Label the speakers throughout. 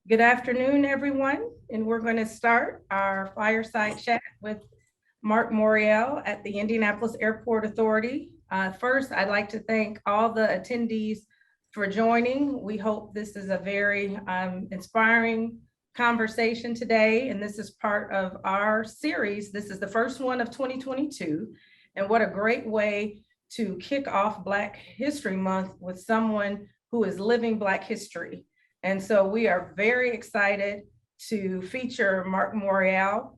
Speaker 1: Good afternoon, everyone, and we're going to start our fireside chat with Marc Morial at the Indianapolis Airport Authority. First, I'd like to thank all the attendees for joining. We hope this is a very inspiring conversation today, and this is part of our series. This is the first one of 2022, and what a great way to kick off Black History Month with someone who is living Black history. And so we are very excited to feature Marc Morial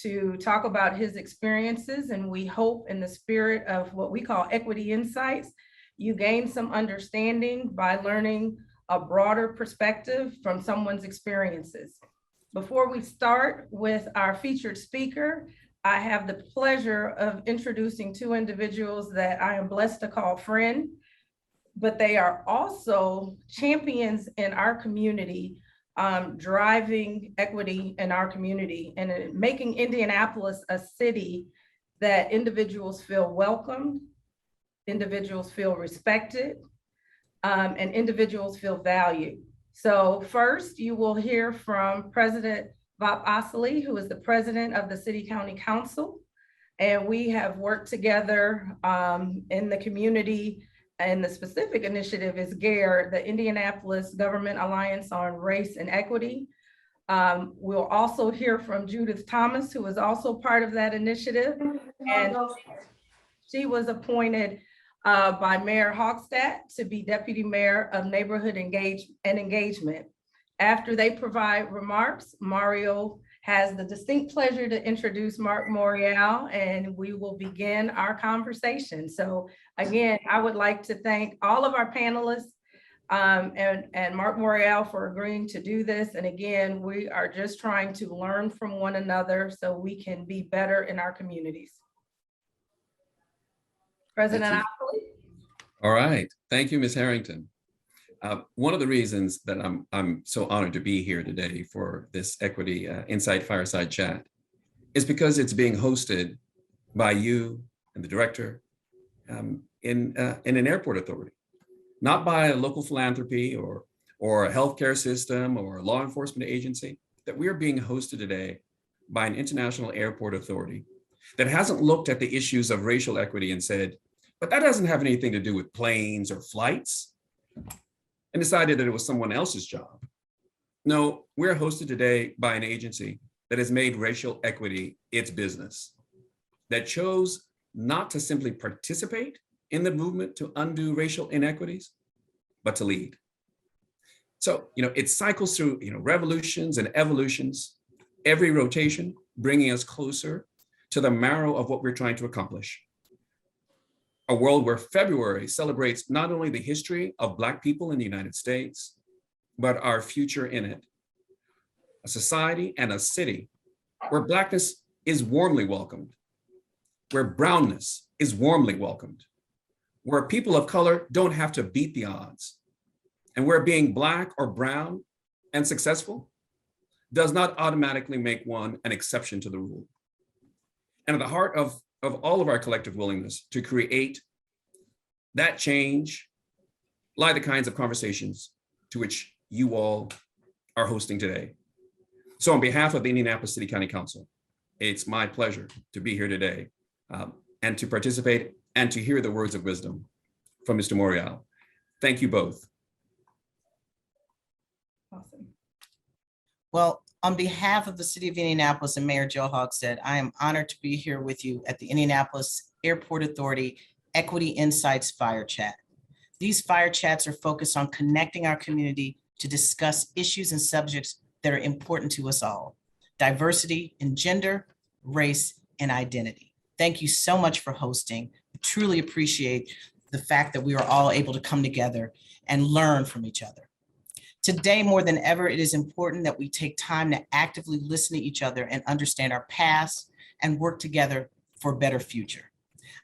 Speaker 1: to talk about his experiences. And we hope, in the spirit of what we call equity insights, you gain some understanding by learning a broader perspective from someone's experiences. Before we start with our featured speaker, I have the pleasure of introducing two individuals that I am blessed to call friend, but they are also champions in our community, driving equity in our community and making Indianapolis a city that individuals feel welcomed, individuals feel respected, and individuals feel valued. So first, you will hear from President Bob Osili, who is the president of the City County Council. And we have worked together in the community. And the specific initiative is GARE, the Indianapolis Government Alliance on Race and Equity. We'll also hear from Judith Thomas, who is also part of that initiative. And she was appointed by Mayor Hochstadt to be Deputy Mayor of Neighborhood Engagement. After they provide remarks, Mario has the distinct pleasure to introduce Marc Morial, and we will begin our conversation. So again, I would like to thank all of our panelists and Marc Morial for agreeing to do this. And again, we are just trying to learn from one another so we can be better in our communities. President Osili.
Speaker 2: All right, thank you, Ms. Harrington. One of the reasons that I'm so honored to be here today for this Equity Insight Fireside Chat is because it's being hosted by you and the director in an airport authority, not by a local philanthropy or a healthcare system or a law enforcement agency. That we are being hosted today by an international airport authority that hasn't looked at the issues of racial equity and said, but that doesn't have anything to do with planes or flights, and decided that it was someone else's job. No, we're hosted today by an agency that has made racial equity its business, that chose not to simply participate in the movement to undo racial inequities, but to lead. So, it cycles through, revolutions and evolutions, every rotation bringing us closer to the marrow of what we're trying to accomplish. A world where February celebrates not only the history of Black people in the United States, but our future in it. A society and a city where Blackness is warmly welcomed, where brownness is warmly welcomed, where people of color don't have to beat the odds, and where being Black or brown and successful does not automatically make one an exception to the rule. And at the heart of all of our collective willingness to create that change lie the kinds of conversations to which you all are hosting today. So on behalf of the Indianapolis City County Council, it's my pleasure to be here today and to participate and to hear the words of wisdom from Mr. Morial. Thank you both.
Speaker 1: Awesome.
Speaker 3: Well, on behalf of the City of Indianapolis and Mayor Joe Hochstadt, I am honored to be here with you at the Indianapolis Airport Authority Equity Insights Fire Chat. These fire chats are focused on connecting our community to discuss issues and subjects that are important to us all: diversity in gender, race, and identity. Thank you so much for hosting. I truly appreciate the fact that we are all able to come together and learn from each other. Today, more than ever, it is important that we take time to actively listen to each other and understand our past and work together for a better future.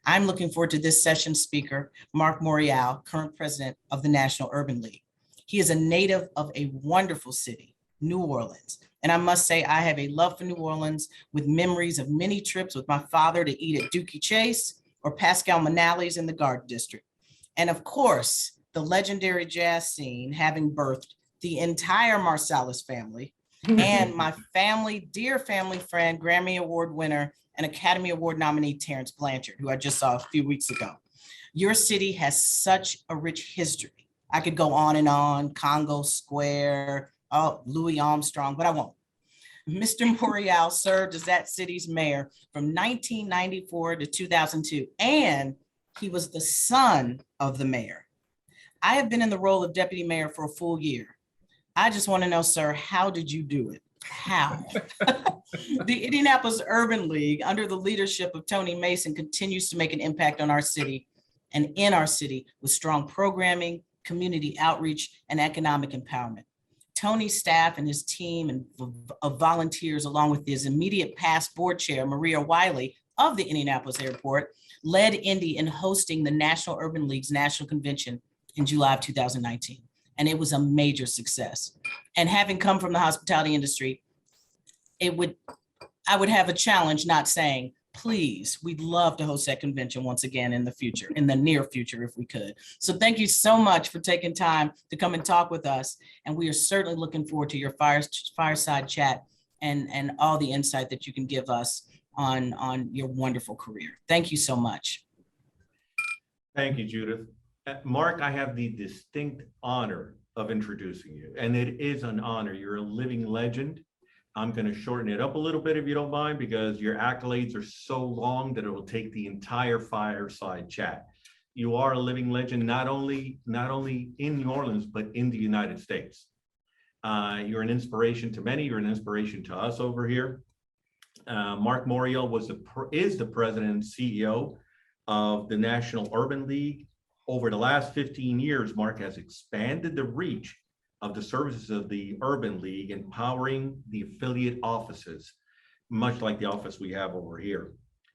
Speaker 3: I'm looking forward to this session's speaker, Marc Morial, current president of the National Urban League. He is a native of a wonderful city, New Orleans. And I must say, I have a love for New Orleans with memories of many trips with my father to eat at Dookie Chase or Pascal Manally's in the Garden District. And of course, the legendary jazz scene having birthed the entire Marsalis family, and my family, dear family friend, Grammy Award winner and Academy Award nominee, Terrence Blanchard, who I just saw a few weeks ago. Your city has such a rich history. I could go on, Congo Square, oh, Louis Armstrong, but I won't. Mr. Morial served as that city's mayor from 1994 to 2002, and he was the son of the mayor. I have been in the role of deputy mayor for a full year. I just want to know, sir, how did you do it? How? The Indianapolis Urban League, under the leadership of Tony Mason, continues to make an impact on our city and in our city with strong programming, community outreach, and economic empowerment. Tony's staff and his team of volunteers, along with his immediate past board chair, Maria Wiley of the Indianapolis Airport, led Indy in hosting the National Urban League's National Convention in July of 2019. And it was a major success. And having come from the hospitality industry, I would have a challenge not saying, please, we'd love to host that convention once again in the future, in the near future, if we could. So thank you so much for taking time to come and talk with us. And we are certainly looking forward to your fireside chat and all the insight that you can give us on your wonderful career. Thank you so much.
Speaker 4: Thank you, Judith. Mark, I have the distinct honor of introducing you, and it is an honor. You're a living legend. I'm going to shorten it up a little bit if you don't mind, because your accolades are so long that it will take the entire fireside chat. You are a living legend, not only in New Orleans, but in the United States. You're an inspiration to many. You're an inspiration to us over here. Marc Morial is the president and CEO of the National Urban League. Over the last 15 years, Mark has expanded the reach of the services of the Urban League, empowering the affiliate offices, much like the office we have over here.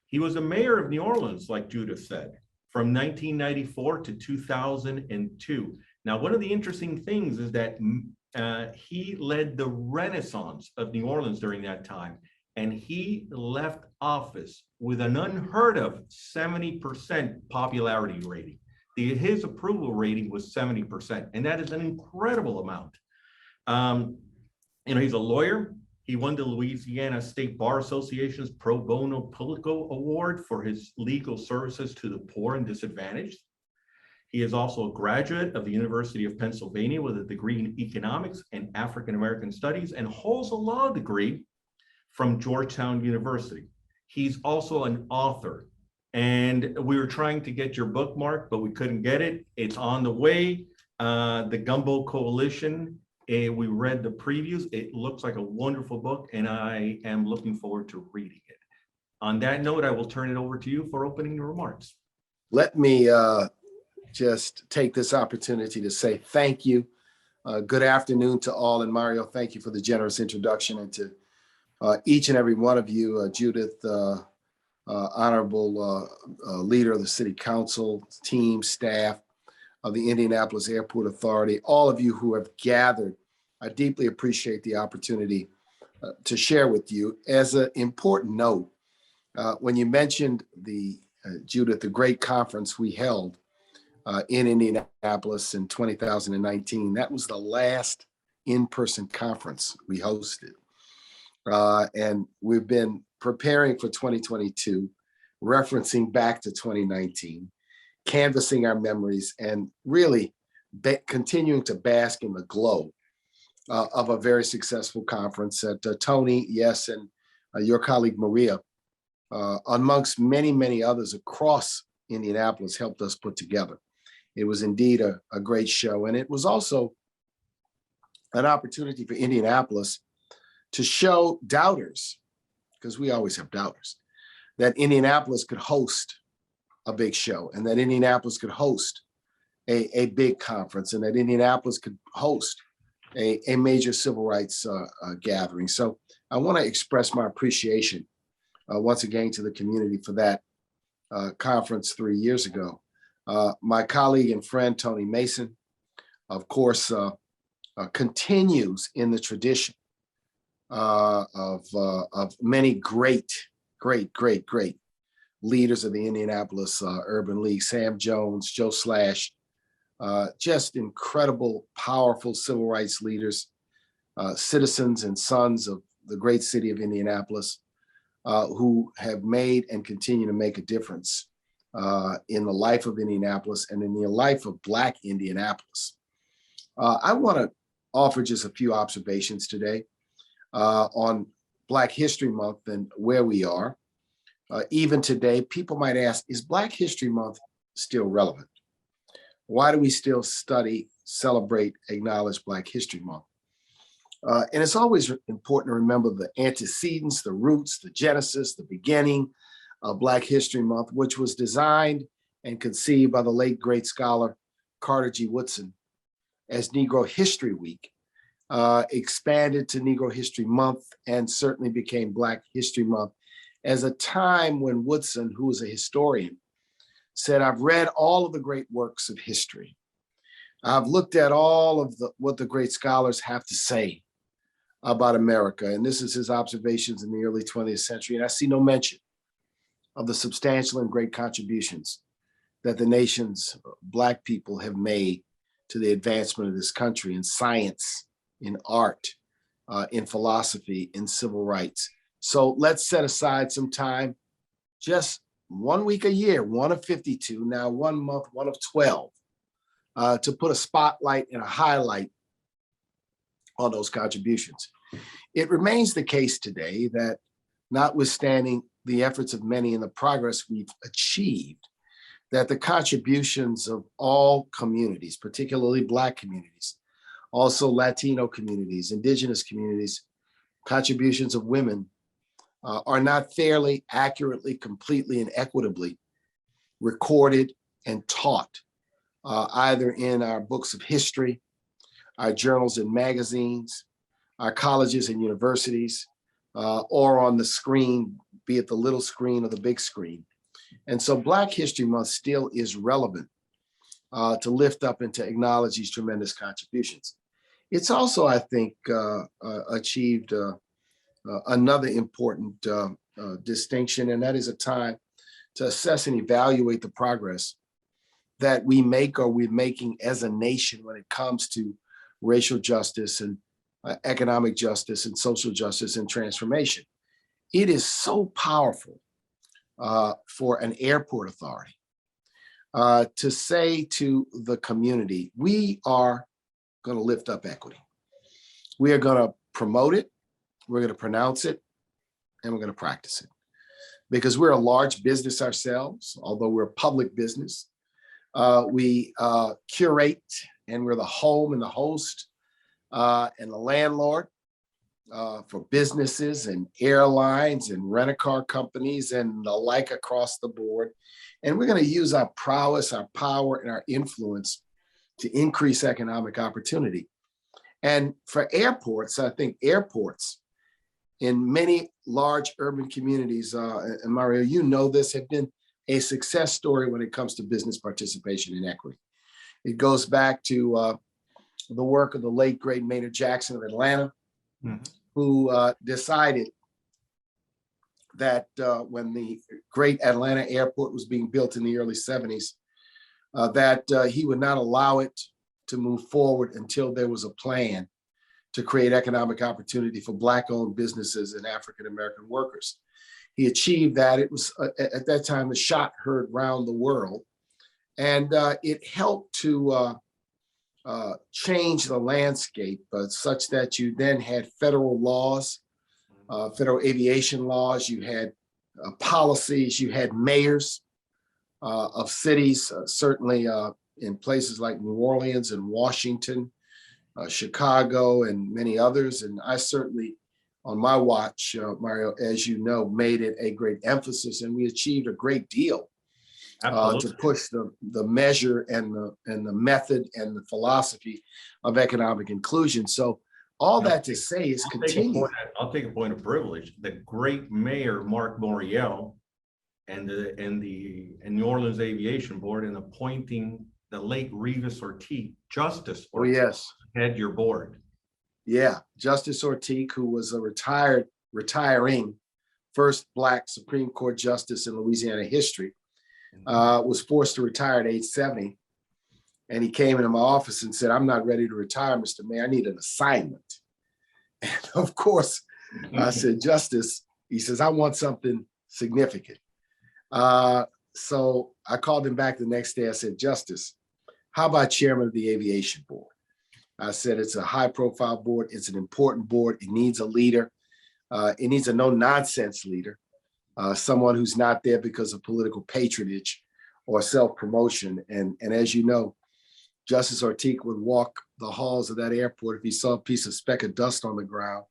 Speaker 4: He was the mayor of New Orleans, like Judith said, from 1994 to 2002. Now, one of the interesting things is that he led the renaissance of New Orleans during that time, and he left office with an unheard of 70% popularity rating. His approval rating was 70%, and that is an incredible amount. He's a lawyer. He won the Louisiana State Bar Association's Pro Bono Politico Award for his legal services to the poor and disadvantaged. He is also a graduate of the University of Pennsylvania with a degree in economics and African American studies, and holds a law degree from Georgetown University. He's also an author. And we were trying to get your book, Mark, but we couldn't get it. It's on the way. The Gumbo Coalition, we read the previews. It looks like a wonderful book, and I am looking forward to reading it. On that note, I will turn it over to you for opening remarks.
Speaker 5: Let me just take this opportunity to say thank you. Good afternoon to all. And Mario, thank you for the generous introduction, and to each and every one of you, Judith, honorable leader of the city council, team, staff of the Indianapolis Airport Authority, all of you who have gathered. I deeply appreciate the opportunity to share with you. As an important note, when you mentioned Judith, the great conference we held in Indianapolis in 2019, that was the last in-person conference we hosted. And we've been preparing for 2022, referencing back to 2019, canvassing our memories, and really continuing to bask in the glow of a very successful conference that Tony, yes, and your colleague Maria, amongst many, many others across Indianapolis, helped us put together. It was indeed a great show, and it was also an opportunity for Indianapolis to show doubters, because we always have doubters, that Indianapolis could host a big show, and that Indianapolis could host a big conference, and that Indianapolis could host a major civil rights gathering. So I want to express my appreciation once again to the community for that conference 3 years ago. My colleague and friend, Tony Mason, of course, continues in the tradition of many great leaders of the Indianapolis Urban League: Sam Jones, Joe Slash, just incredible, powerful civil rights leaders, citizens and sons of the great city of Indianapolis, who have made and continue to make a difference in the life of Indianapolis and in the life of Black Indianapolis. I want to offer just a few observations today on Black History Month and where we are. Even today, people might ask, is Black History Month still relevant? Why do we still study, celebrate, acknowledge Black History Month? And it's always important to remember the antecedents, the roots, the genesis, the beginning of Black History Month, which was designed and conceived by the late great scholar Carter G. Woodson as Negro History Week, expanded to Negro History Month, and certainly became Black History Month as a time when Woodson, who was a historian, said, I've read all of the great works of history. I've looked at all of what the great scholars have to say about America. And this is his observations in the early 20th century. And I see no mention of the substantial and great contributions that the nation's Black people have made to the advancement of this country in science, in art, in philosophy, in civil rights. So let's set aside some time, just 1 week a year, one of 52, now 1 month, one of 12, to put a spotlight and a highlight on those contributions. It remains the case today that, notwithstanding the efforts of many and the progress we've achieved, that the contributions of all communities, particularly Black communities, also Latino communities, Indigenous communities, contributions of women, are not fairly, accurately, completely, and equitably recorded and taught, either in our books of history, our journals and magazines, our colleges and universities, or on the screen, be it the little screen or the big screen. And so Black History Month still is relevant to lift up and to acknowledge these tremendous contributions. It's also, I think, achieved another important distinction, and that is a time to assess and evaluate the progress that we make or we're making as a nation when it comes to racial justice and economic justice and social justice and transformation. It is so powerful for an airport authority to say to the community, we are going to lift up equity. We are going to promote it, we're going to pronounce it, and we're going to practice it. Because we're a large business ourselves, although we're a public business. We curate, and we're the home and the host and the landlord for businesses and airlines and rent-a-car companies and the like across the board. And we're going to use our prowess, our power, and our influence to increase economic opportunity. And for airports, I think airports in many large urban communities, and Mario, you know this, have been a success story when it comes to business participation and equity. It goes back to the work of the late, great Maynard Jackson of Atlanta, who decided that when the great Atlanta airport was being built in the early 70s, that he would not allow it to move forward until there was a plan to create economic opportunity for Black-owned businesses and African-American workers. He achieved that. It was, at that time, a shot heard round the world. And it helped to change the landscape such that you then had federal laws, federal aviation laws, you had policies, you had mayors of cities, certainly in places like New Orleans and Washington, Chicago, and many others. And I certainly, on my watch, Mario, as you know, made it a great emphasis, and we achieved a great deal to push the measure and the method and the philosophy of economic inclusion. So all that to say is continue.
Speaker 4: I'll take a point of privilege. The great mayor, Marc Morial, and New Orleans Aviation Board, and appointing the late Revis Ortiz, Justice Ortiz,
Speaker 5: yes,
Speaker 4: head your board.
Speaker 5: Yeah, Justice Ortiz, who was a retiring first Black Supreme Court justice in Louisiana history, was forced to retire at age 70 And he came into my office and said, "I'm not ready to retire, Mr. Mayor. I need an assignment." And of course, I said, "Justice," he says, "I want something significant." So I called him back the next day. I said, "Justice, how about chairman of the aviation board?" I said, "It's a high profile board. It's an important board. It needs a leader. It needs a no nonsense leader, someone who's not there because of political patronage or self promotion." And as you know, Justice Ortiz would walk the halls of that airport if he saw a piece of speck of dust on the ground.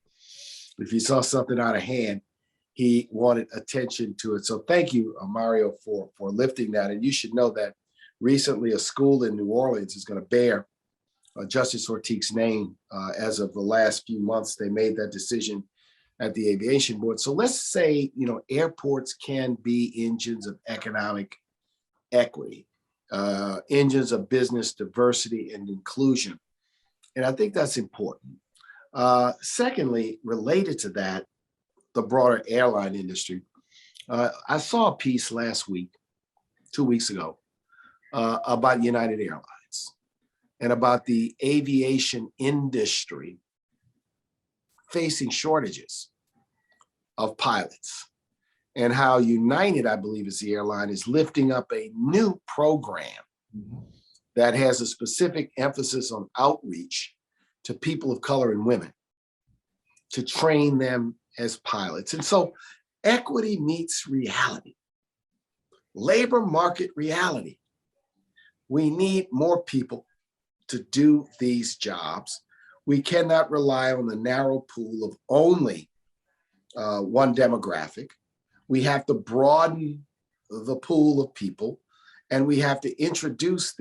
Speaker 5: If he saw something out of hand, he wanted attention to it. So thank you, Mario, for lifting that. And you should know that recently a school in New Orleans is going to bear Justice Ortiz's name. As of the last few months, they made that decision at the aviation board. So let's say, airports can be engines of economic equity, engines of business diversity and inclusion. And I think that's important. Secondly, related to that, the broader airline industry. I saw a piece last week, 2 weeks ago, about United Airlines and about the aviation industry facing shortages of pilots, and how United, I believe is the airline, is lifting up a new program that has a specific emphasis on outreach to people of color and women to train them as pilots. And so equity meets reality, labor market reality. We need more people to do these jobs. We cannot rely on the narrow pool of only one demographic. We have to broaden the pool of people, and we have to introduce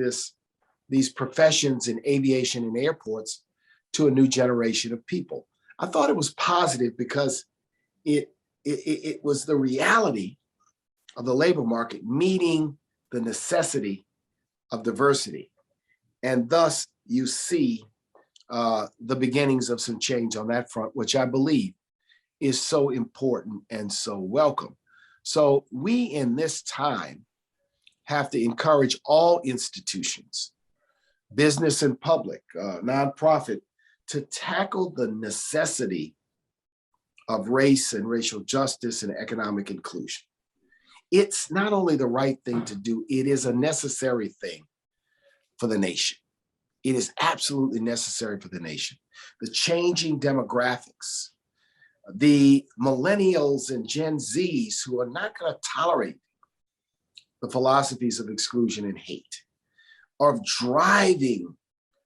Speaker 5: these professions in aviation and airports to a new generation of people. I thought it was positive because it was the reality of the labor market meeting the necessity of diversity. And thus you see the beginnings of some change on that front, which I believe is so important and so welcome. So we in this time have to encourage all institutions, business and public, nonprofit, to tackle the necessity of race and racial justice and economic inclusion. It's not only the right thing to do, it is a necessary thing for the nation. It is absolutely necessary for the nation. The changing demographics, the millennials and Gen Zs who are not going to tolerate the philosophies of exclusion and hate are driving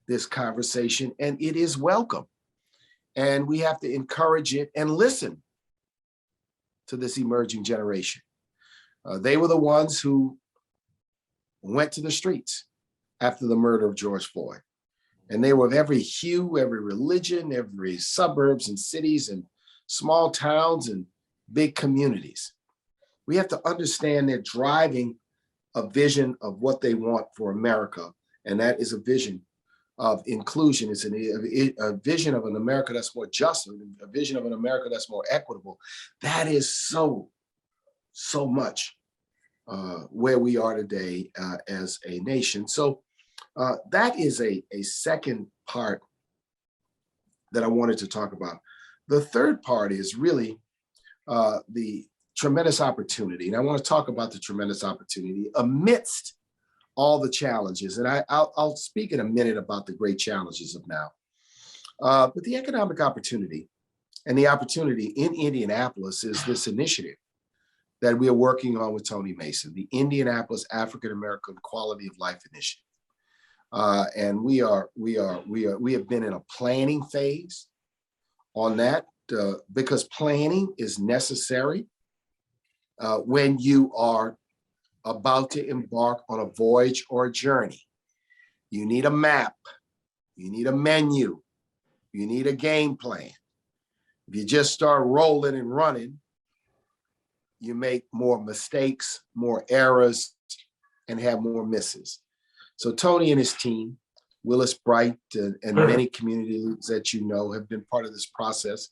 Speaker 5: this conversation, and it is welcome. And we have to encourage it and listen to this emerging generation. They were the ones who went to the streets after the murder of George Floyd. And they were of every hue, every religion, every suburbs and cities and small towns and big communities. We have to understand they're driving a vision of what they want for America. And that is a vision of inclusion. It's a vision of an America that's more just, a vision of an America that's more equitable. That is so much where we are today as a nation. So that is a second part that I wanted to talk about. The third part is really the tremendous opportunity. And I want to talk about the tremendous opportunity amidst all the challenges. And I'll speak in a minute about the great challenges of now. But the economic opportunity and the opportunity in Indianapolis is this initiative that we are working on with Tony Mason, the Indianapolis African American Quality of Life Initiative. And we have been in a planning phase on that because planning is necessary when you are about to embark on a voyage or a journey. You need a map, you need a menu, you need a game plan. If you just start rolling and running, you make more mistakes, more errors, and have more misses. So Tony and his team, Willis Bright and many community leaders that you know have been part of this process.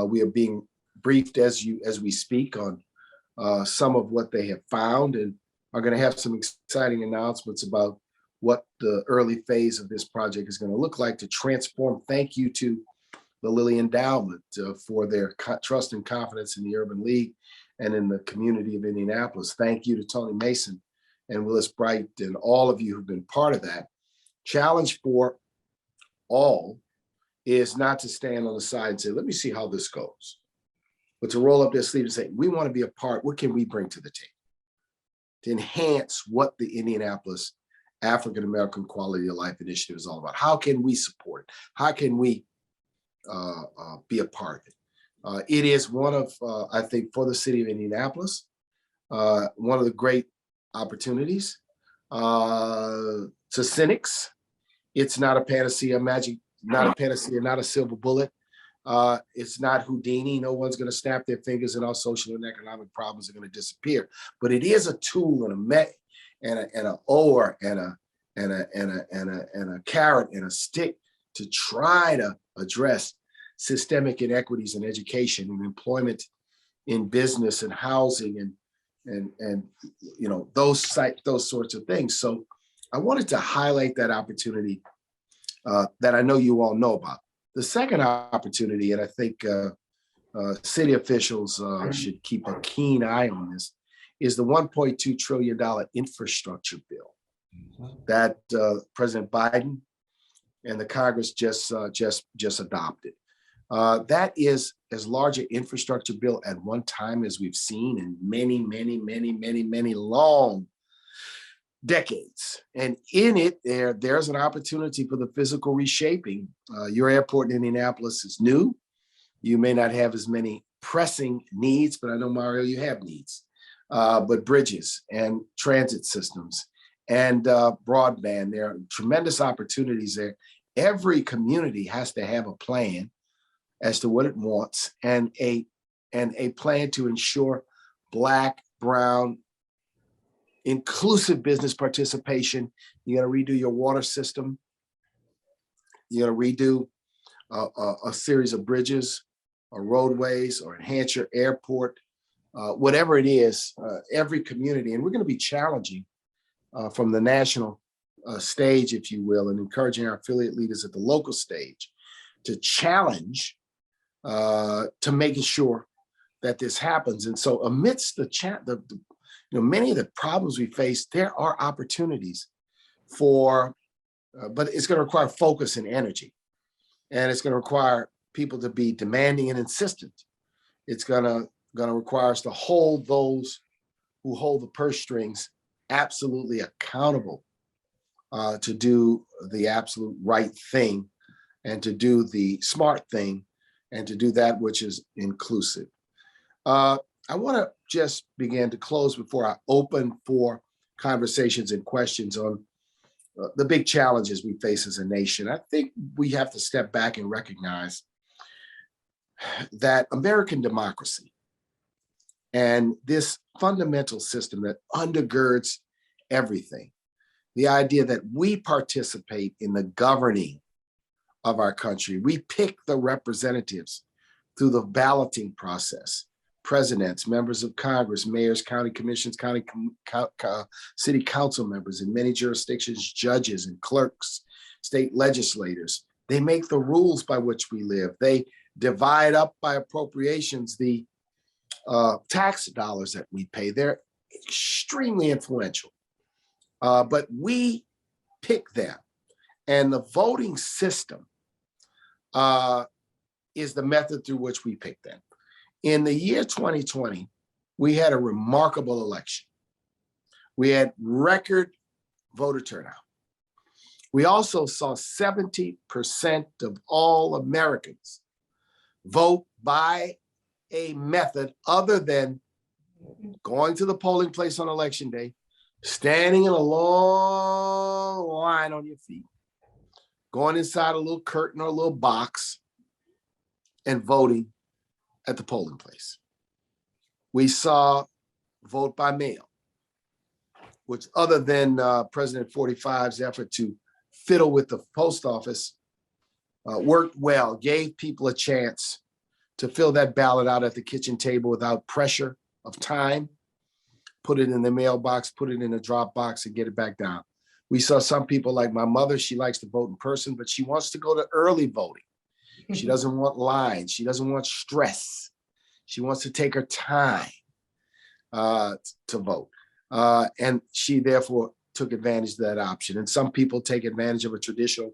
Speaker 5: We are being briefed as we speak on some of what they have found, and are going to have some exciting announcements about what the early phase of this project is going to look like to transform. Thank you to the Lilly Endowment for their trust and confidence in the Urban League and in the community of Indianapolis. Thank you to Tony Mason and Willis Bright and all of you who've been part of that. Challenge for all is not to stand on the side and say, let me see how this goes, but to roll up their sleeve and say, we want to be a part. What can we bring to the table to enhance what the Indianapolis African-American Quality of Life Initiative is all about? How can we support it? How can we be a part of it? It is one of, I think, for the city of Indianapolis, one of the great opportunities. To cynics, it's not a panacea, not a panacea, not a silver bullet. It's not Houdini. No one's going to snap their fingers and our social and economic problems are going to disappear. But it is a tool and an oar and a carrot and a stick to try to address systemic inequities in education and employment, in business and housing and you know, those sorts of things. So I wanted to highlight that opportunity that I know you all know about. The second opportunity, and I think city officials should keep a keen eye on this, is the $1.2 trillion infrastructure bill that President Biden and the Congress just adopted. That is as large an infrastructure bill at one time as we've seen in many long decades. And in it, there's an opportunity for the physical reshaping. Your airport in Indianapolis is new. You may not have as many pressing needs, but I know, Mario, you have needs. But bridges and transit systems and broadband, there are tremendous opportunities there. Every community has to have a plan as to what it wants and a plan to ensure Black, Brown, inclusive business participation. You got to redo your water system. You got to redo a series of bridges or roadways or enhance your airport, whatever it is, every community. And we're going to be challenging from the national stage, if you will, and encouraging our affiliate leaders at the local stage to challenge to making sure that this happens. And so amidst many of the problems we face, there are opportunities for, but it's going to require focus and energy. And it's going to require people to be demanding and insistent. It's going to require us to hold those who hold the purse strings absolutely accountable to do the absolute right thing and to do the smart thing and to do that which is inclusive. I want to just begin to close before I open for conversations and questions on the big challenges we face as a nation. I think we have to step back and recognize that American democracy and this fundamental system that undergirds everything, the idea that we participate in the governing of our country, we pick the representatives through the balloting process, presidents, members of Congress, mayors, county commissions, city council members, in many jurisdictions, judges and clerks, state legislators. They make the rules by which we live. They divide up by appropriations the tax dollars that we pay. They're extremely influential, but we pick them. And the voting system is the method through which we pick them. In the year 2020, we had a remarkable election. We had record voter turnout. We also saw 70% of all Americans vote by a method other than going to the polling place on election day, standing in a long line on your feet, going inside a little curtain or a little box and voting at the polling place. We saw vote by mail, which other than President 45's effort to fiddle with the post office, worked well, gave people a chance to fill that ballot out at the kitchen table without pressure of time, put it in the mailbox, put it in a drop box and get it back down. We saw some people like my mother, she likes to vote in person, but she wants to go to early voting. She doesn't want lines. She doesn't want stress. She wants to take her time to vote. And she therefore took advantage of that option. And some people take advantage of a traditional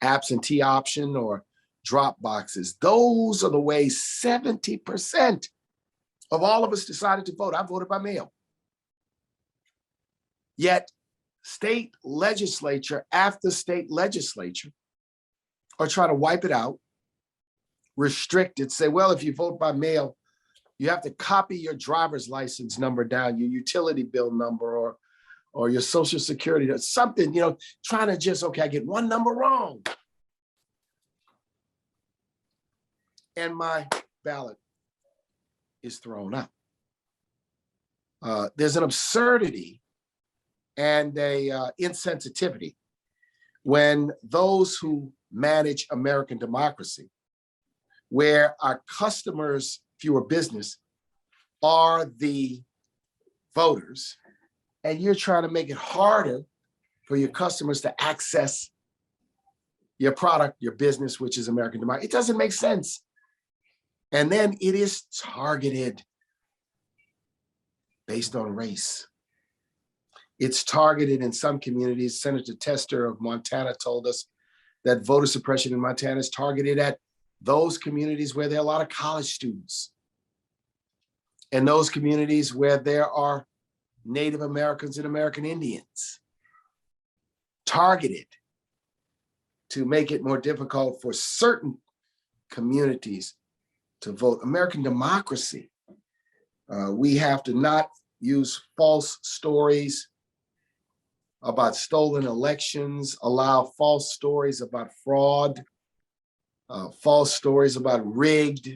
Speaker 5: absentee option or drop boxes. Those are the ways 70% of all of us decided to vote. I voted by mail. Yet state legislature after state legislature are trying to wipe it out, restrict it, say, well, if you vote by mail, you have to copy your driver's license number down, your utility bill number, or your social security, something, trying to just, okay, I get one number wrong. And my ballot is thrown out. There's an absurdity and a insensitivity when those who manage American democracy, where our customers, fewer business, are the voters, and you're trying to make it harder for your customers to access your product, your business, which is American democracy. It doesn't make sense. And then it is targeted based on race. It's targeted in some communities. Senator Tester of Montana told us that voter suppression in Montana is targeted at those communities where there are a lot of college students, and those communities where there are Native Americans and American Indians, targeted to make it more difficult for certain communities to vote. American democracy, we have to not use false stories about stolen elections, allow false stories about fraud, false stories about rigged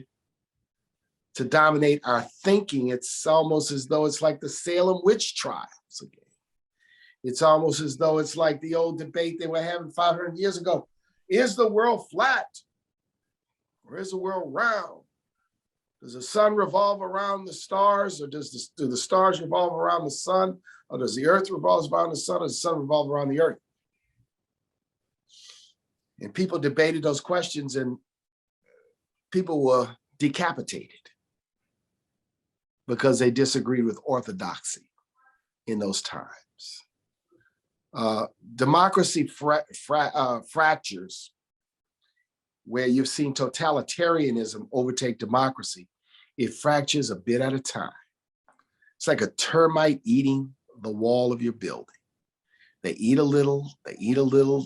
Speaker 5: to dominate our thinking. It's almost as though it's like the Salem witch trials again. It's almost as though it's like the old debate they were having 500 years ago. Is the world flat or is the world round? Does the sun revolve around the stars, or do the stars revolve around the sun? Or does the earth revolve around the sun, or does the sun revolve around the earth? And people debated those questions, and people were decapitated because they disagreed with orthodoxy in those times. Democracy fractures, where you've seen totalitarianism overtake democracy. It fractures a bit at a time. It's like a termite eating the wall of your building. They eat a little,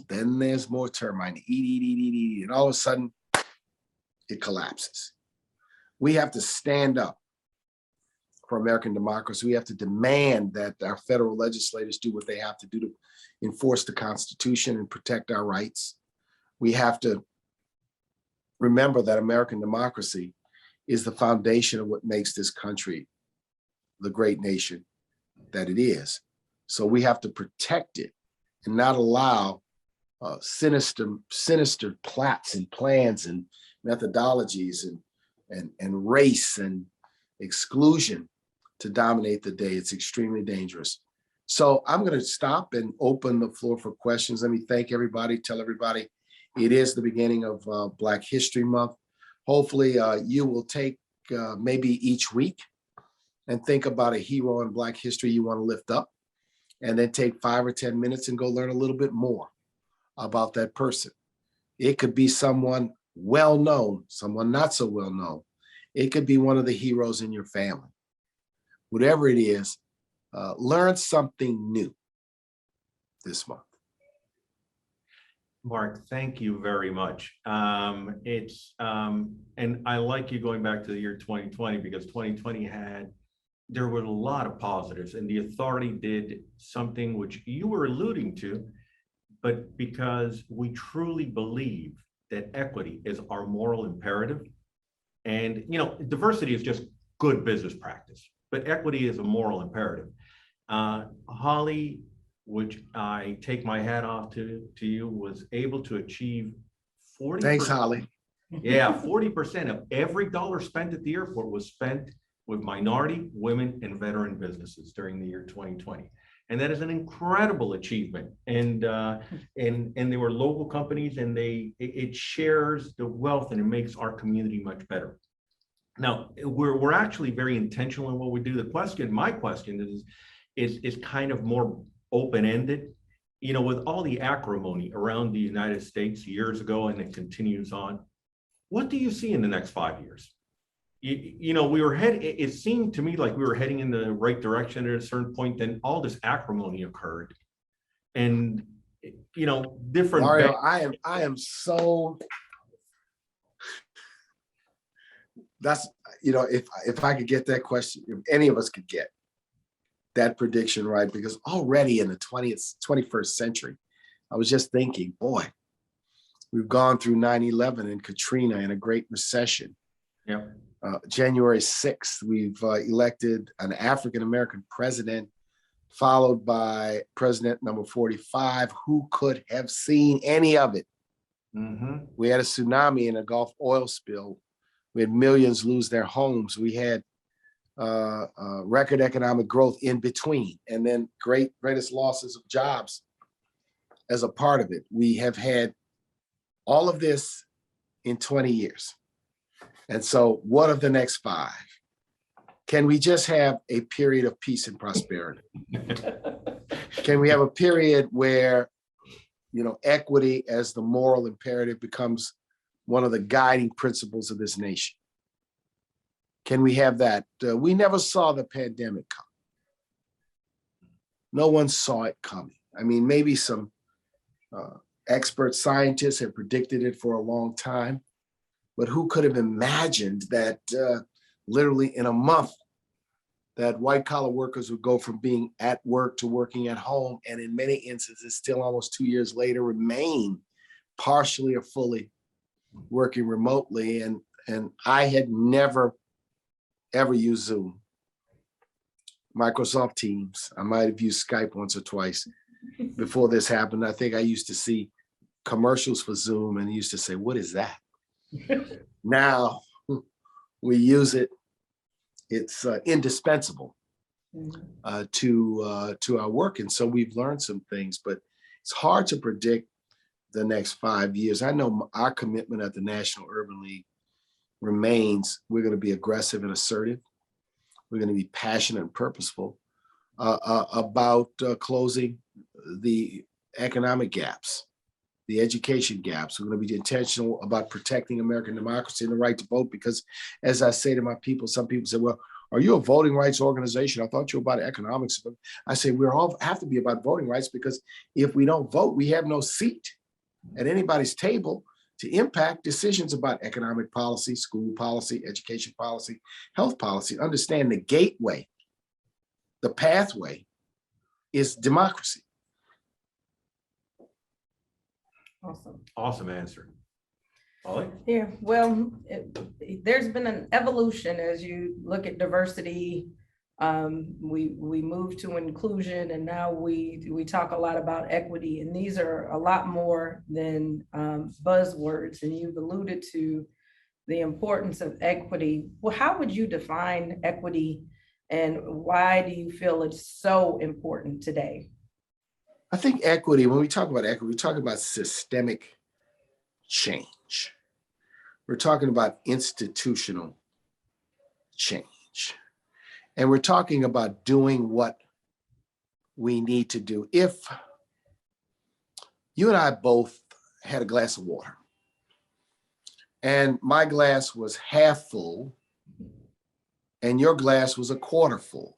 Speaker 5: then there's more termite. Eat, and all of a sudden, it collapses. We have to stand up for American democracy. We have to demand that our federal legislators do what they have to do to enforce the Constitution and protect our rights. We have to remember that American democracy is the foundation of what makes this country the great nation that it is. So we have to protect it and not allow sinister plots and plans and methodologies and race and exclusion to dominate the day. It's extremely dangerous. So I'm going to stop and open the floor for questions. Let me thank everybody, tell everybody it is the beginning of Black History Month. Hopefully you will take maybe each week and think about a hero in Black history you want to lift up, and then take 5 or 10 minutes and go learn a little bit more about that person. It could be someone well-known, someone not so well-known. It could be one of the heroes in your family. Whatever it is, learn something new this month.
Speaker 4: Mark, thank you very much. And I like you going back to the year 2020, because 2020 there were a lot of positives, and the authority did something which you were alluding to, but because we truly believe that equity is our moral imperative. And, diversity is just good business practice, but equity is a moral imperative. Holly, which I take my hat off to you, was able to achieve 40%.
Speaker 5: Thanks, Holly.
Speaker 4: Yeah, 40% of every dollar spent at the airport was spent with minority, women, and veteran businesses during the year 2020. And that is an incredible achievement. And they were local companies, and it shares the wealth, and it makes our community much better. Now, we're actually very intentional in what we do. My question is kind of more open-ended. You know, with all the acrimony around the United States years ago, and it continues on, what do you see in the next 5 years? You know, it seemed to me like we were heading in the right direction at a certain point, then all this acrimony occurred. And, you know, different.
Speaker 5: Mario, I am so, that's, you know, if I could get that question, if any of us could get that prediction right, because already in the 21st century, I was just thinking, boy, we've gone through 9/11 and Katrina and a great recession.
Speaker 4: Yeah.
Speaker 5: January 6th, we've elected an African-American president, followed by president number 45. Who could have seen any of it?
Speaker 4: Mm-hmm.
Speaker 5: We had a tsunami and a Gulf oil spill. We had millions lose their homes. We had record economic growth in between, and then greatest losses of jobs as a part of it. We have had all of this in 20 years. And so what of the next 5? Can we just have a period of peace and prosperity? Can we have a period where, you know, equity as the moral imperative becomes one of the guiding principles of this nation? Can we have that? We never saw the pandemic come. No one saw it coming. I mean, maybe some expert scientists have predicted it for a long time, but who could have imagined that literally in a month that white collar workers would go from being at work to working at home, and in many instances, still almost 2 years later, remain partially or fully working remotely. And I had never, ever used Zoom, Microsoft Teams. I might have used Skype once or twice before this happened. I think I used to see commercials for Zoom and used to say, what is that? Now we use it. It's indispensable to our work. And so we've learned some things, but it's hard to predict the next 5 years. I know our commitment at the National Urban League remains. We're going to be aggressive and assertive. We're going to be passionate and purposeful about closing the economic gaps, the education gaps. We're going to be intentional about protecting American democracy and the right to vote, because as I say to my people, some people say, well, are you a voting rights organization? I thought you were about economics. But I say we all have to be about voting rights, because if we don't vote, we have no seat at anybody's table to impact decisions about economic policy, school policy, education policy, health policy. Understand the gateway, the pathway is democracy.
Speaker 1: Awesome.
Speaker 4: Awesome answer. Ollie?
Speaker 1: Yeah, well, there's been an evolution as you look at diversity. We moved to inclusion, and now we talk a lot about equity, and these are a lot more than buzzwords. And you've alluded to the importance of equity. Well, how would you define equity, and why do you feel it's so important today?
Speaker 5: I think equity, when we talk about equity, we talk about systemic change. We're talking about institutional change. And we're talking about doing what we need to do. If you and I both had a glass of water, and my glass was half full, and your glass was a quarter full,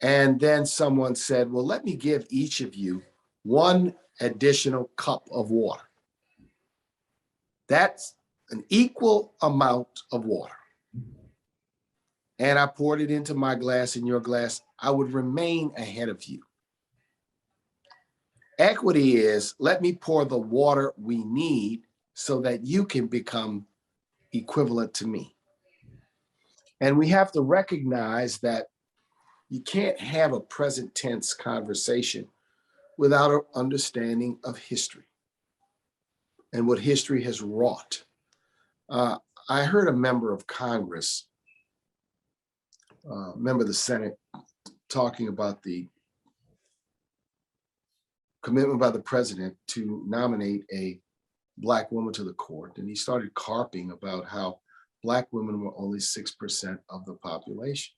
Speaker 5: and then someone said, well, let me give each of you one additional cup of water. That's an equal amount of water. And I poured it into my glass and your glass, I would remain ahead of you. Equity is, let me pour the water we need so that you can become equivalent to me. And we have to recognize that you can't have a present tense conversation without an understanding of history and what history has wrought. I heard a member of Congress, member of the Senate, talking about the commitment by the president to nominate a Black woman to the court. And he started carping about how Black women were only 6% of the population.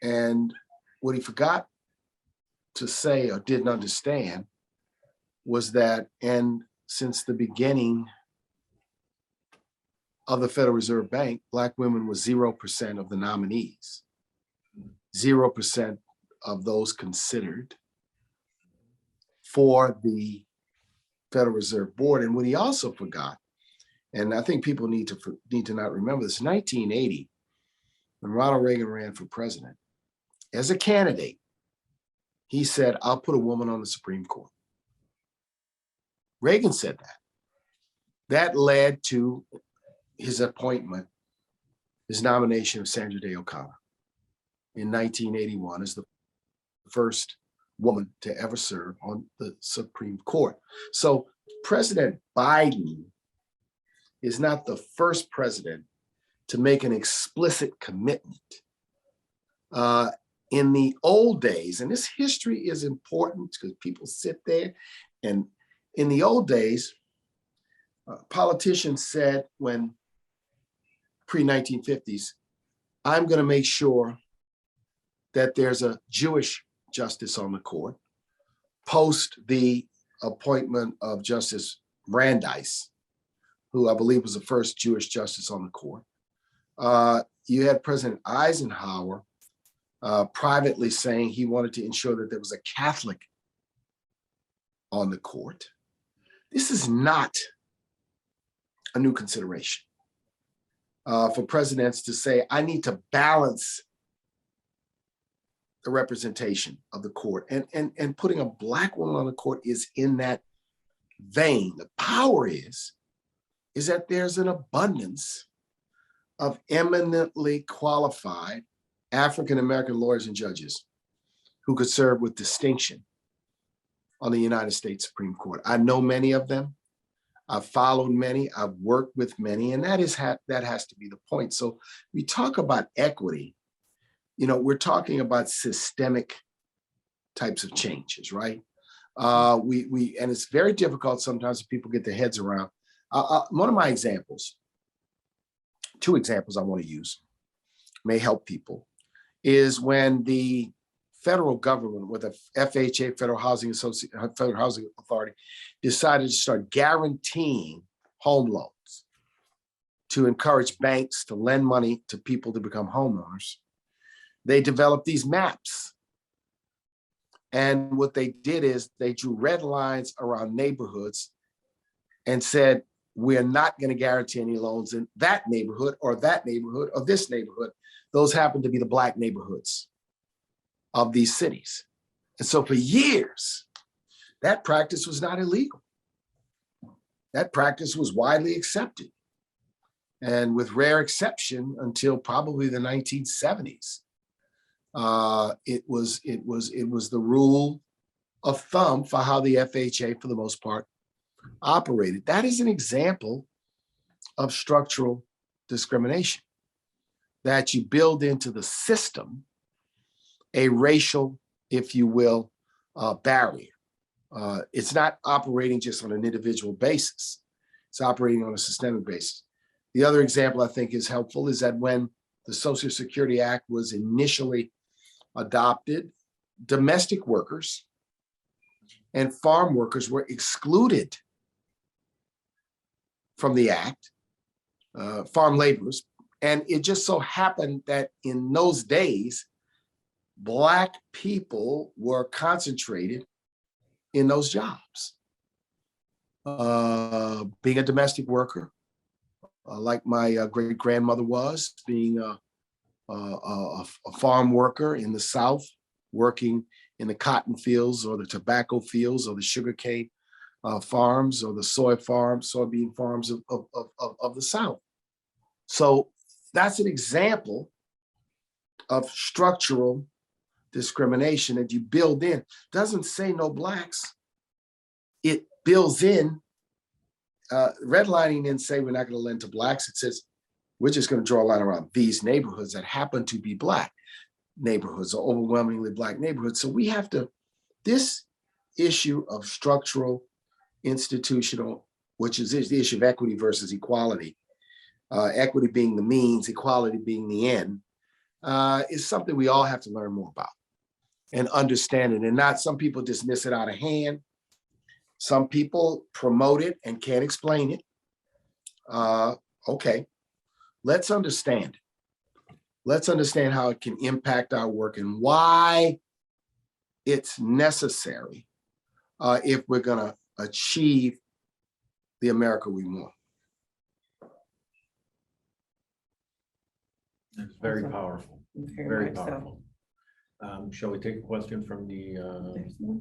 Speaker 5: And what he forgot to say or didn't understand was that, and since the beginning of the Federal Reserve Bank, Black women were 0% of the nominees, 0% of those considered for the Federal Reserve Board. And what he also forgot, and I think people need to not remember this, 1980, when Ronald Reagan ran for president, as a candidate, he said, I'll put a woman on the Supreme Court. Reagan said that. That led to his appointment, his nomination of Sandra Day O'Connor in 1981 as the first woman to ever serve on the Supreme Court. So President Biden is not the first president to make an explicit commitment. In the old days, and this history is important because people sit there, and in the old days, politicians said when pre-1950s, I'm going to make sure that there's a Jewish justice on the court post the appointment of Justice Brandeis, who I believe was the first Jewish justice on the court. You had President Eisenhower privately saying he wanted to ensure that there was a Catholic on the court. This is not a new consideration for presidents to say, I need to balance the representation of the court. And putting a Black woman on the court is in that vein. The power is that there's an abundance of eminently qualified African-American lawyers and judges who could serve with distinction on the United States Supreme Court. I know many of them. I've followed many. I've worked with many, and that has to be the point. So we talk about equity. You know, we're talking about systemic types of changes, right? And it's very difficult sometimes for people get their heads around. One of my examples, two examples I want to use, may help people, is when the federal government with the FHA, Federal Housing Authority, decided to start guaranteeing home loans to encourage banks to lend money to people to become homeowners. They developed these maps. And what they did is they drew red lines around neighborhoods and said, we're not going to guarantee any loans in that neighborhood or this neighborhood. Those happen to be the Black neighborhoods of these cities. And so for years, that practice was not illegal. That practice was widely accepted. And with rare exception, until probably the 1970s, it was the rule of thumb for how the FHA, for the most part, operated. That is an example of structural discrimination, that you build into the system a racial, if you will, barrier. It's not operating just on an individual basis. It's operating on a systemic basis. The other example I think is helpful is that when the Social Security Act was initially adopted, domestic workers and farm workers were excluded from the act, farm laborers. And it just so happened that in those days, Black people were concentrated in those jobs. Being a domestic worker, like my great grandmother was, being a farm worker in the South, working in the cotton fields or the tobacco fields or the sugarcane farms or the soybean farms of the South. So that's an example of structural discrimination that you build in. Doesn't say no Blacks. It builds in, redlining didn't say we're not going to lend to Blacks. It says we're just going to draw a line around these neighborhoods that happen to be Black. neighborhoods or overwhelmingly Black neighborhoods. So we have to, this issue of structural, institutional, which is the issue of equity versus equality, equity being the means, equality being the end, is something we all have to learn more about and understand it. And not, some people dismiss it out of hand. Some people promote it and can't explain it. Okay, let's understand it. Let's understand how it can impact our work and why it's necessary if we're gonna achieve the America we want.
Speaker 4: It's very powerful,
Speaker 1: Very
Speaker 4: very
Speaker 1: much so.
Speaker 4: powerful. Shall we take a question from the,
Speaker 1: There's one.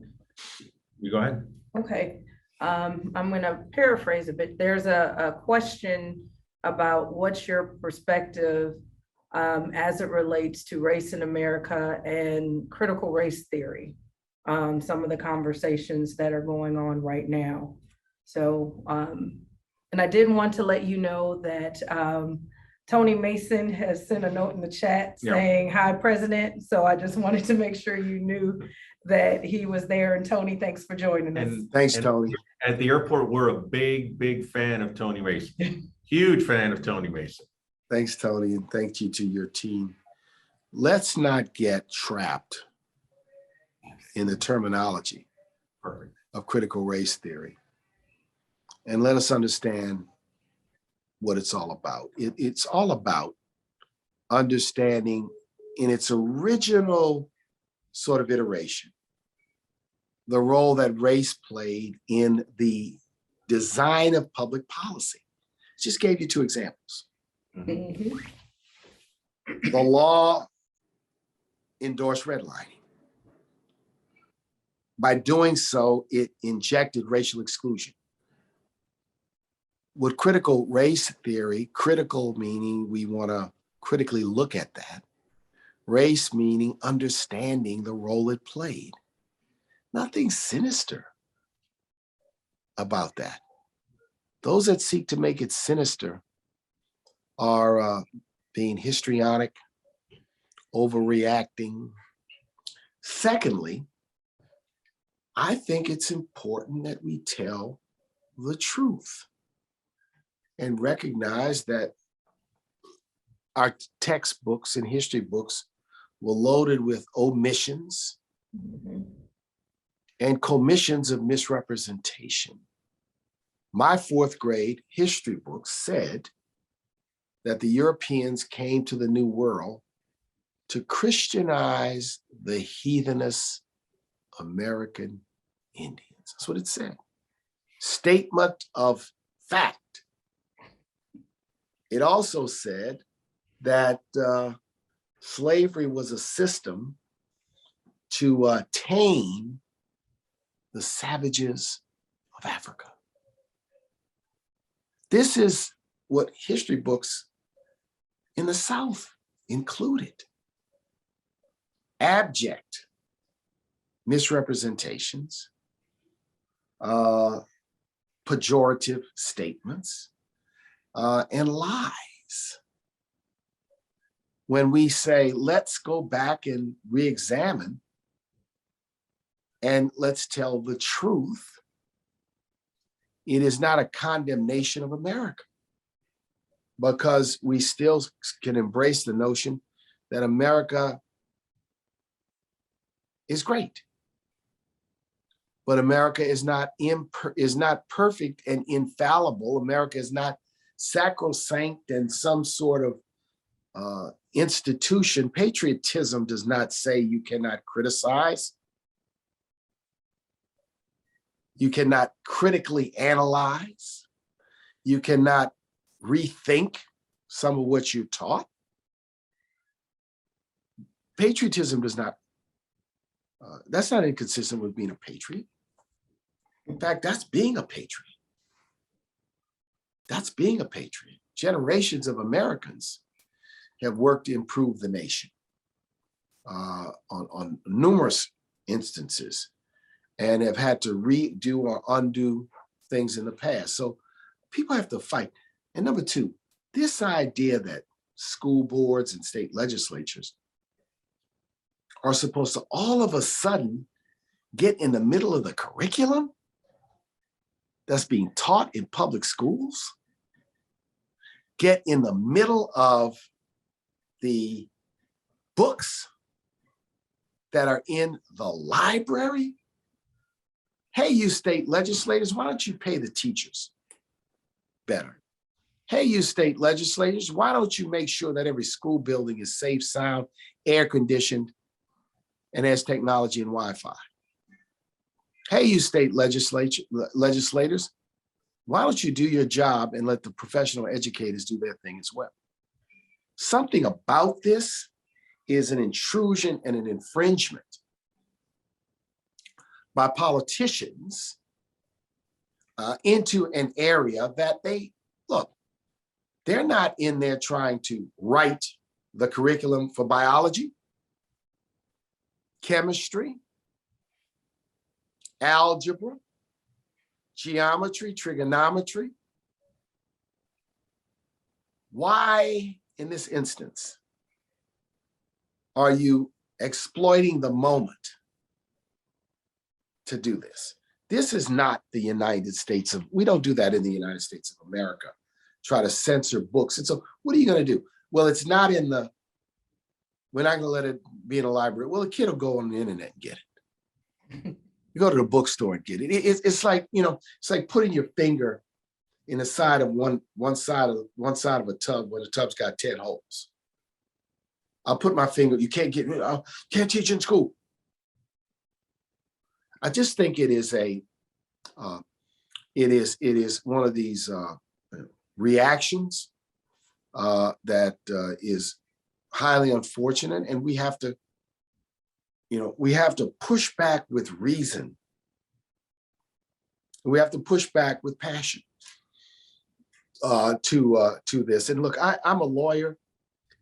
Speaker 4: you go ahead.
Speaker 1: Okay, I'm gonna paraphrase a bit. There's a question about what's your perspective as it relates to race in America and critical race theory, some of the conversations that are going on right now. So, and I did want to let you know that Tony Mason has sent a note in the chat
Speaker 4: Yeah.
Speaker 1: saying, "Hi, President." So I just wanted to make sure you knew that he was there. And Tony, thanks for joining us.
Speaker 5: Thanks,
Speaker 4: and
Speaker 5: Tony.
Speaker 4: At the airport, we're a big fan of Tony Mason. Huge fan of Tony Mason.
Speaker 5: Thanks, Tony, and thank you to your team. Let's not get trapped in the terminology
Speaker 4: Perfect.
Speaker 5: of critical race theory. And let us understand what it's all about. It's all about understanding in its original sort of iteration, the role that race played in the design of public policy. Just gave you two examples.
Speaker 1: Mhm.
Speaker 5: The law endorsed redlining. By doing so, it injected racial exclusion. With critical race theory, critical meaning we want to critically look at that. Race meaning understanding the role it played. Nothing sinister about that. Those that seek to make it sinister are being histrionic, overreacting. Secondly, I think it's important that we tell the truth and recognize that our textbooks and history books were loaded with omissions
Speaker 1: Mhm.
Speaker 5: and commissions of misrepresentation. My fourth grade history book said that the Europeans came to the New World to Christianize the heathenous American Indians. That's what it said. Statement of fact. It also said that slavery was a system to tame the savages of Africa. This is what history books in the South included. Abject misrepresentations, pejorative statements, and lies. When we say, let's go back and re-examine and let's tell the truth, it is not a condemnation of America, because we still can embrace the notion that America is great. But America is not perfect and infallible. America is not sacrosanct and some sort of institution. Patriotism does not say you cannot criticize. You cannot critically analyze. You cannot rethink some of what you're taught. Patriotism does not, that's not inconsistent with being a patriot. In fact, that's being a patriot. That's being a patriot. Generations of Americans have worked to improve the nation on numerous instances and have had to redo or undo things in the past. So people have to fight. And number two, this idea that school boards and state legislatures are supposed to all of a sudden get in the middle of the curriculum that's being taught in public schools, get in the middle of the books that are in the library. Hey, you state legislators, why don't you pay the teachers better? Hey, you state legislators, why don't you make sure that every school building is safe, sound, air conditioned, and has technology and Wi-Fi? Hey, you state legislators, why don't you do your job and let the professional educators do their thing as well? Something about this is an intrusion and an infringement by politicians into an area that they're not in there trying to write the curriculum for biology, chemistry, algebra, geometry, trigonometry. Why, in this instance, are you exploiting the moment to do this? This is not the United States of, we don't do that in the United States of America, try to censor books. And so what are you going to do? Well, it's not in the, we're not going to let it be in a library. Well, a kid will go on the internet and get it. You go to the bookstore and get it. It's like, it's like putting your finger in the side of one side of a tub where the tub's got 10 holes. I'll put my finger, you can't get, can't teach in school. I just think it is one of these reactions that is highly unfortunate, and we have to push back with reason. We have to push back with passion to this. And look, I'm a lawyer,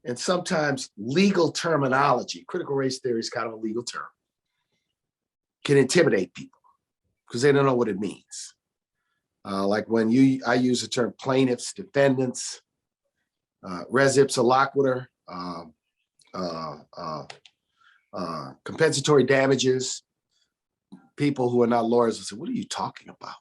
Speaker 5: and sometimes legal terminology, critical race theory is kind of a legal term, can intimidate people because they don't know what it means. Like when I use the term plaintiffs, defendants, res ipsa loquitur, compensatory damages, people who are not lawyers will say, "What are you talking about?"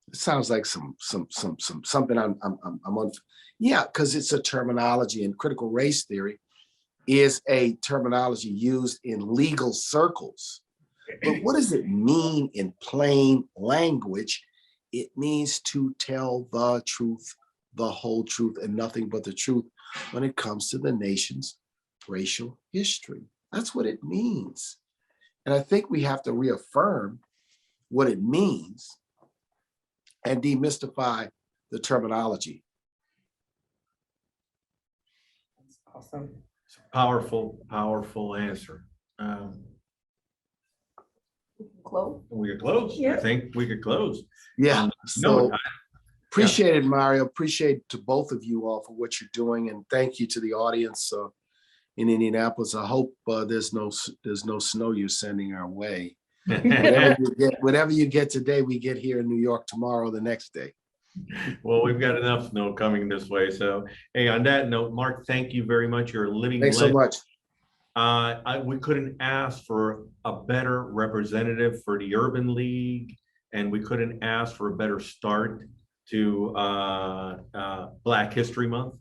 Speaker 5: It sounds like something I'm on. Yeah, because it's a terminology, and critical race theory is a terminology used in legal circles. But what does it mean in plain language? It means to tell the truth, the whole truth, and nothing but the truth when it comes to the nation's racial history. That's what it means. And I think we have to reaffirm what it means and demystify the terminology.
Speaker 1: That's awesome.
Speaker 4: Powerful, powerful answer.
Speaker 1: Close.
Speaker 4: We could close.
Speaker 1: Yeah.
Speaker 4: I think we could close.
Speaker 5: Yeah,
Speaker 4: No,
Speaker 5: so appreciate it, Mario. Appreciate to both of you all for what you're doing, and thank you to the audience in Indianapolis. I hope there's no snow you're sending our way. Whatever you get today, we get here in New York tomorrow, the next day.
Speaker 4: Well, we've got enough snow coming this way. So, hey, on that note, Mark, thank you very much. You're a living
Speaker 5: Thanks so
Speaker 4: legend.
Speaker 5: much.
Speaker 4: We couldn't ask for a better representative for the Urban League, and we couldn't ask for a better start to Black History Month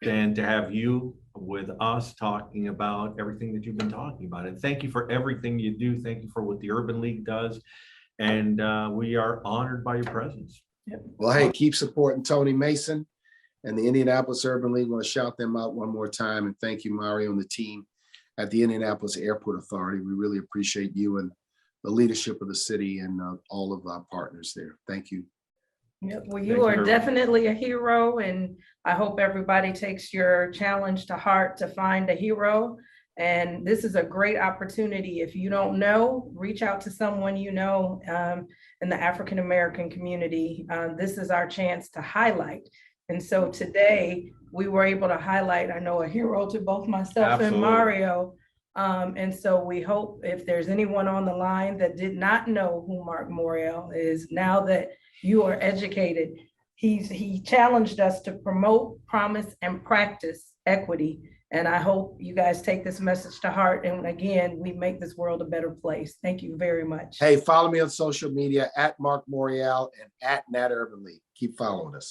Speaker 4: than to have you with us talking about everything that you've been talking about. And thank you for everything you do. Thank you for what the Urban League does. And we are honored by your presence.
Speaker 5: Well, hey, keep supporting Tony Mason and the Indianapolis Urban League. I want to shout them out one more time. And thank you, Mario, and the team at the Indianapolis Airport Authority. We really appreciate you and the leadership of the city and all of our partners there. Thank you.
Speaker 1: Yep. Well, you are definitely a hero, and I hope everybody takes your challenge to heart to find a hero. And this is a great opportunity. If you don't know, reach out to someone you know in the African-American community. This is our chance to highlight. And so today we were able to highlight, I know, a hero to both myself and Mario. And so we hope if there's anyone on the line that did not know who Marc Morial is, now that you are educated, he challenged us to promote, promise, and practice equity. And I hope you guys take this message to heart. And again, we make this world a better place. Thank you very much.
Speaker 5: Hey, follow me on social media at Marc Morial and at Nat Urban League. Keep following us.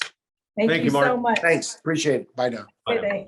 Speaker 1: Thank
Speaker 4: Thank
Speaker 1: you
Speaker 4: you, Mark.
Speaker 1: so much.
Speaker 5: Thanks. Appreciate it. Bye now.
Speaker 1: Good day.